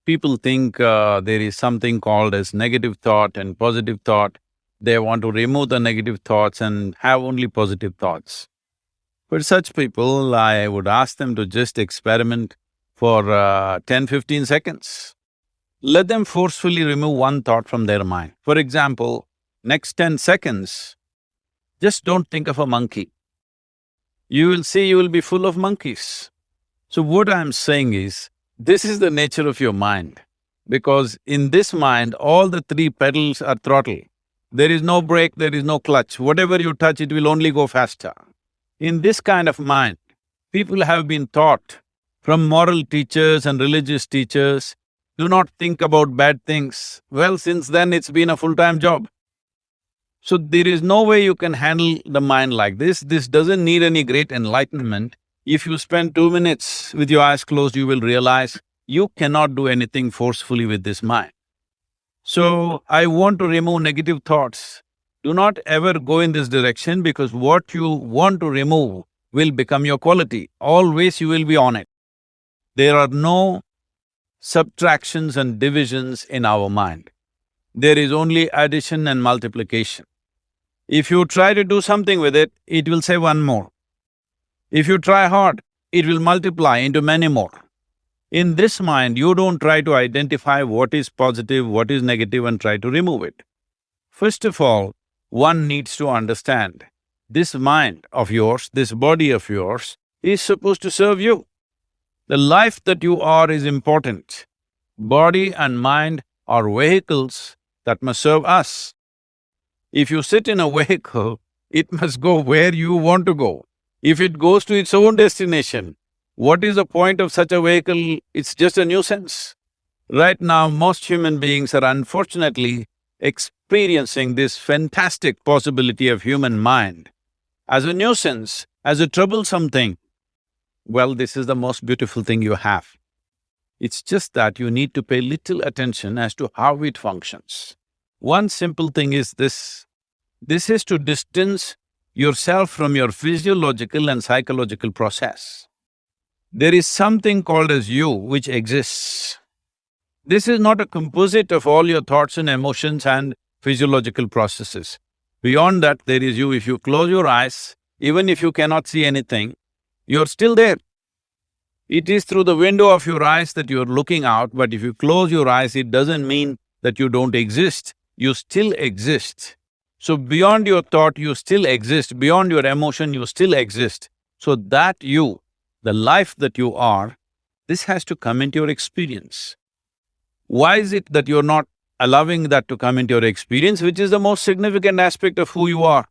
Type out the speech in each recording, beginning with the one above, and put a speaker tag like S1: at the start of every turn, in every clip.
S1: People think there is something called as negative thought and positive thought. They want to remove the negative thoughts and have only positive thoughts. For such people, I would ask them to just experiment for 10-15 seconds. Let them forcefully remove one thought from their mind. For example, next 10 seconds, just don't think of a monkey. You will see you will be full of monkeys. So what I'm saying is, this is the nature of your mind, because in this mind, all the three pedals are throttle. There is no brake, there is no clutch. Whatever you touch, it will only go faster. In this kind of mind, people have been taught from moral teachers and religious teachers, do not think about bad things. Well, since then it's been a full-time job. So there is no way you can handle the mind like this. This doesn't need any great enlightenment. If you spend 2 minutes with your eyes closed, you will realize you cannot do anything forcefully with this mind. So, I want to remove negative thoughts. Do not ever go in this direction, because what you want to remove will become your quality. Always you will be on it. There are no subtractions and divisions in our mind. There is only addition and multiplication. If you try to do something with it, it will say one more. If you try hard, it will multiply into many more. In this mind, you don't try to identify what is positive, what is negative and try to remove it. First of all, one needs to understand, this mind of yours, this body of yours is supposed to serve you. The life that you are is important. Body and mind are vehicles that must serve us. If you sit in a vehicle, it must go where you want to go. If it goes to its own destination, what is the point of such a vehicle? It's just a nuisance. Right now, most human beings are unfortunately experiencing this fantastic possibility of human mind as a nuisance, as a troublesome thing. Well, this is the most beautiful thing you have. It's just that you need to pay little attention as to how it functions. One simple thing is this is to distance yourself from your physiological and psychological process. There is something called as you which exists. This is not a composite of all your thoughts and emotions and physiological processes. Beyond that, there is you. If you close your eyes, even if you cannot see anything, you're still there. It is through the window of your eyes that you're looking out, but if you close your eyes, it doesn't mean that you don't exist. You still exist. So beyond your thought, you still exist. Beyond your emotion, you still exist. So that you, the life that you are, this has to come into your experience. Why is it that you're not allowing that to come into your experience, which is the most significant aspect of who you are?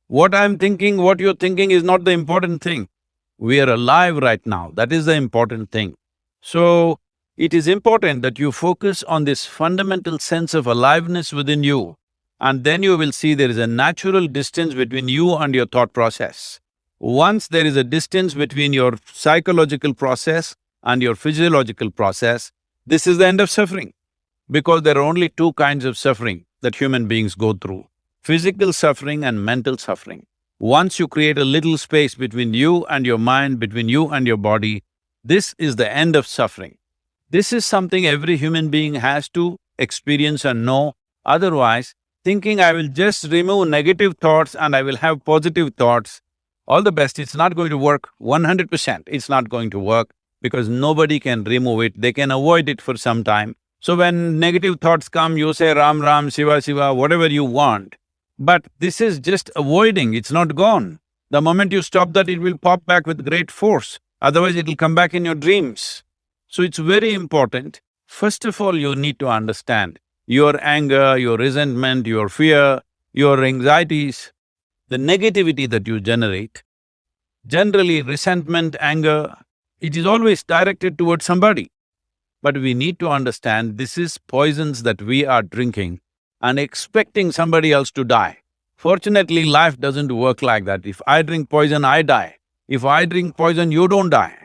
S1: What I'm thinking, what you're thinking is not the important thing. We are alive right now, that is the important thing. So, it is important that you focus on this fundamental sense of aliveness within you, and then you will see there is a natural distance between you and your thought process. Once there is a distance between your psychological process and your physiological process, this is the end of suffering. Because there are only two kinds of suffering that human beings go through, physical suffering and mental suffering. Once you create a little space between you and your mind, between you and your body, this is the end of suffering. This is something every human being has to experience and know. Otherwise, thinking I will just remove negative thoughts and I will have positive thoughts, all the best, it's not going to work 100%. It's not going to work because nobody can remove it, they can avoid it for some time. So when negative thoughts come, you say Ram Ram, Shiva Shiva, whatever you want. But this is just avoiding, it's not gone. The moment you stop that, it will pop back with great force, otherwise it will come back in your dreams. So it's very important, first of all you need to understand your anger, your resentment, your fear, your anxieties, the negativity that you generate. Generally resentment, anger, it is always directed towards somebody. But we need to understand this is poisons that we are drinking and expecting somebody else to die. Fortunately, life doesn't work like that. If I drink poison, I die. If I drink poison, you don't die.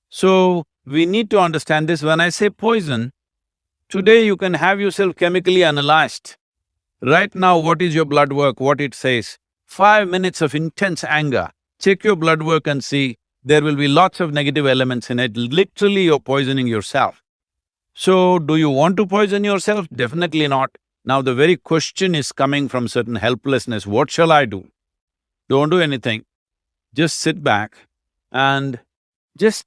S1: So, we need to understand this. When I say poison, today you can have yourself chemically analyzed. Right now, what is your blood work, what it says? 5 minutes of intense anger, check your blood work and see, there will be lots of negative elements in it, literally you're poisoning yourself. So, do you want to poison yourself? Definitely not. Now the very question is coming from certain helplessness, what shall I do? Don't do anything, just sit back and just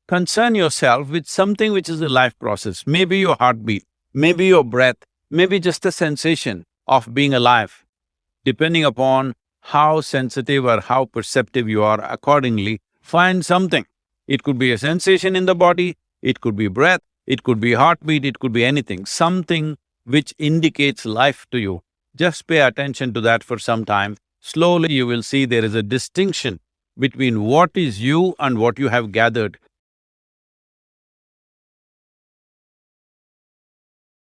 S1: concern yourself with something which is a life process, maybe your heartbeat, maybe your breath, maybe just the sensation of being alive. Depending upon how sensitive or how perceptive you are, accordingly, find something. It could be a sensation in the body, it could be breath, it could be heartbeat, it could be anything, something which indicates life to you. Just pay attention to that for some time. Slowly you will see there is a distinction between what is you and what you have gathered